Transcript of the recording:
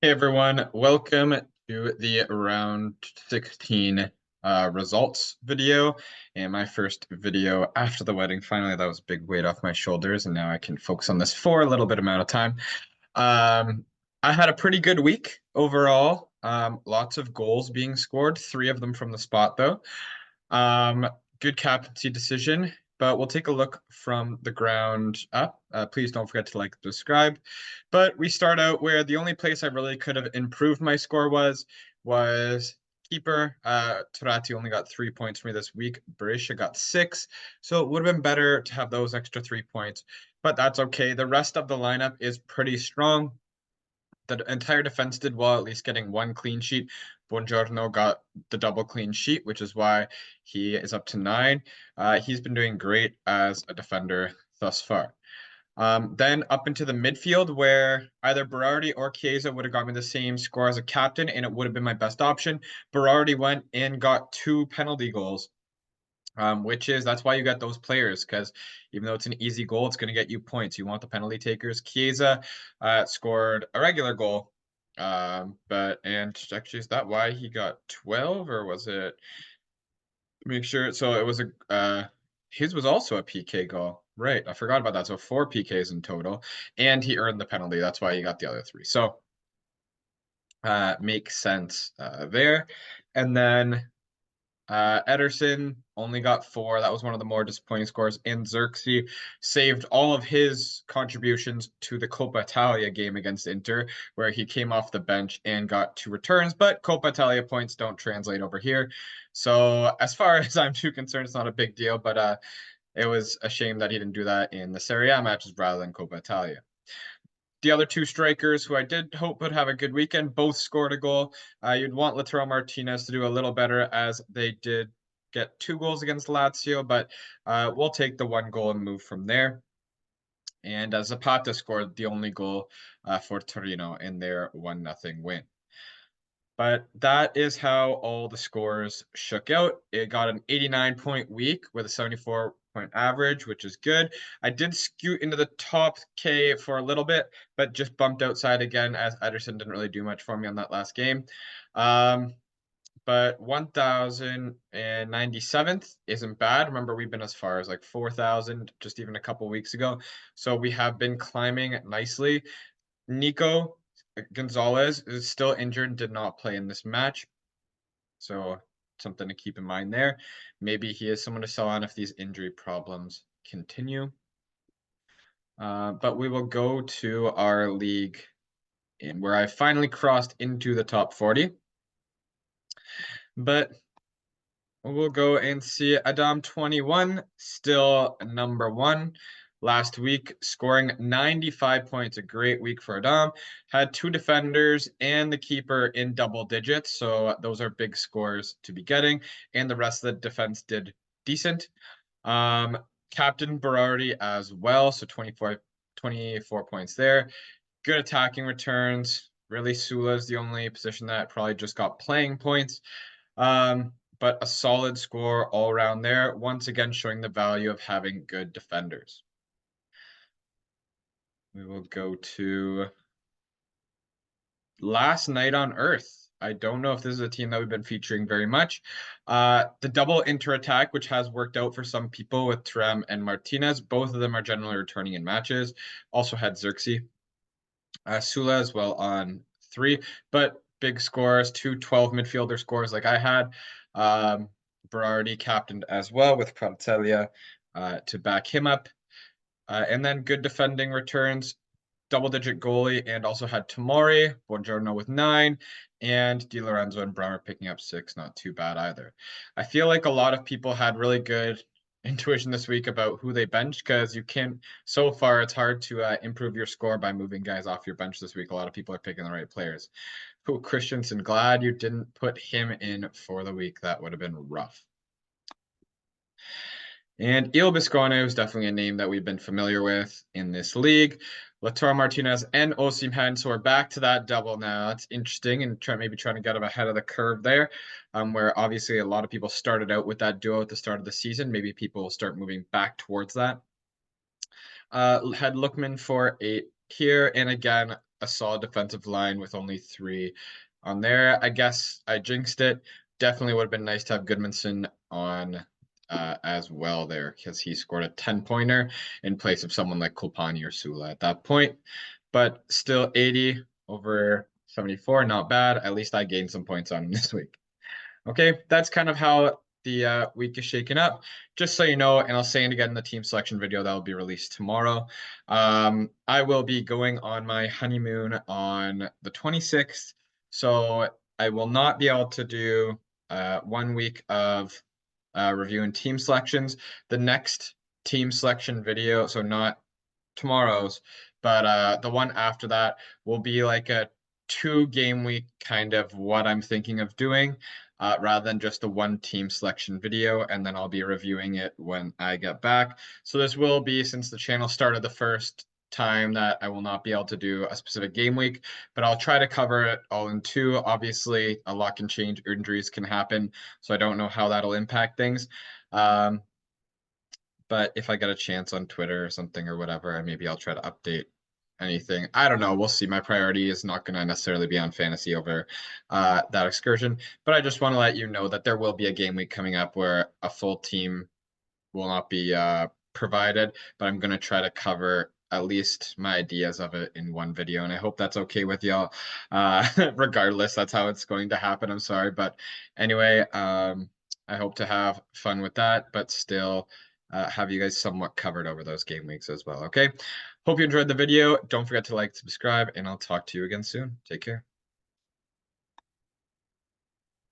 Hey everyone, welcome to the round 16 results video and my first video after the wedding. Finally, that was a big weight off my shoulders and now I can focus on this for a little bit amount of time. Um, I had a pretty good week overall. Lots of goals being scored, three of them from the spot though. Um, Good captaincy decision, but we'll take a look from the ground up. Please don't forget to like, subscribe. But we start out where the only place I really could have improved my score was keeper. Turati only got 3 points for me this week. Berisha got 6. So it would have been better to have those extra 3 points, but that's okay. The rest of the lineup is pretty strong. The entire defense did well, at least getting one clean sheet. Buongiorno got the double clean sheet, which is why he is up to 9. He's been doing great as a defender thus far. Then up into the midfield, where either Berardi or Chiesa would have got me the same score as a captain, and it would have been my best option. Berardi went and got 2 penalty goals, that's why you got those players, because even though it's an easy goal, it's going to get you points. You want the penalty takers. Chiesa scored a regular goal, and actually, is that why he got 12, or was it? Make sure. So it was his was also a PK goal. Right, I forgot about that. So 4 PKs in total, and he earned the penalty. That's why he got the other 3. So makes sense there. And then Ederson only got 4. That was one of the more disappointing scores. And Xerxes saved all of his contributions to the Coppa Italia game against Inter, where he came off the bench and got 2 returns. But Coppa Italia points don't translate over here. So as far as I'm too concerned, it's not a big deal. But it was a shame that he didn't do that in the Serie A matches rather than Coppa Italia. The other 2 strikers who I did hope would have a good weekend both scored a goal. You'd want Lautaro Martinez to do a little better, as they did get 2 goals against Lazio, but we'll take the 1 goal and move from there. And Zapata scored the only goal for Torino in their 1-0 win. But that is how all the scores shook out. It got an 89-point week with a 74-point average, which is good. I did scoot into the top K for a little bit, but just bumped outside again as Ederson didn't really do much for me on that last game. But 1097th isn't bad. Remember, we've been as far as like 4,000 just even a couple weeks ago. So we have been climbing nicely. Nico Gonzalez is still injured and did not play in this match. So something to keep in mind there. Maybe he is someone to sell on if these injury problems continue. But we will go to our league where I finally crossed into the top 40. But we'll go and see Adam 21, still number 1. Last week, scoring 95 points, a great week for Adam. Had 2 defenders and the keeper in double digits, so those are big scores to be getting. And the rest of the defense did decent. Captain Berardi as well, so 24 points there. Good attacking returns. Really, Sula is the only position that probably just got playing points. But a solid score all around there, once again showing the value of having good defenders. We will go to Last Night on Earth. I don't know if this is a team that we've been featuring very much. The double inter attack, which has worked out for some people with Thuram and Martinez. Both of them are generally returning in matches. Also had Xerxes. Sula as well on 3, but big scores, 2 12 midfielder scores like I had. Berardi captained as well with Pranzelia to back him up. And then good defending returns, double-digit goalie, and also had Tomori, Buongiorno with 9, and Di Lorenzo and Bremer picking up 6. Not too bad either. I feel like a lot of people had really good intuition this week about who they benched, because you can't, so far it's hard to improve your score by moving guys off your bench this week. A lot of people are picking the right players. Who, Christensen, glad you didn't put him in for the week. That would have been rough. And Il Biscone is definitely a name that we've been familiar with in this league. Lautaro Martinez and Osimhen, so we're back to that double now. That's interesting, and maybe trying to get him ahead of the curve there, where obviously a lot of people started out with that duo at the start of the season. Maybe people will start moving back towards that. Had Lookman for 8 here, and again, a solid defensive line with only 3 on there. I guess I jinxed it. Definitely would have been nice to have Goodmanson on as well there because he scored a 10-pointer in place of someone like Kulpani or Sula at that point. But still 80 over 74, not bad. At least I gained some points on him this week. Okay, that's kind of how the week is shaking up. Just so you know, and I'll say it again in the team selection video that will be released tomorrow. I will be going on my honeymoon on the 26th, so I will not be able to do 1 week of reviewing team selections. The next team selection video, so not tomorrow's, but the one after that will be like a 2 game week kind of what I'm thinking of doing, rather than just a 1 team selection video, and then I'll be reviewing it when I get back. So this will be, since the channel started the first time, that I will not be able to do a specific game week, but I'll try to cover it all in 2. Obviously, a lot can change, injuries can happen, so I don't know how that'll impact things. But if I get a chance on Twitter or something or whatever, maybe I'll try to update anything. I don't know. We'll see. My priority is not going to necessarily be on fantasy over that excursion. But I just want to let you know that there will be a game week coming up where a full team will not be provided, but I'm going to try to cover at least my ideas of it in 1 video, and I hope that's okay with y'all. Regardless, that's how it's going to happen. I'm sorry, but anyway, I hope to have fun with that, but still have you guys somewhat covered over those game weeks as well. Okay, hope you enjoyed the video. Don't forget to like, subscribe, and I'll talk to you again soon. Take care.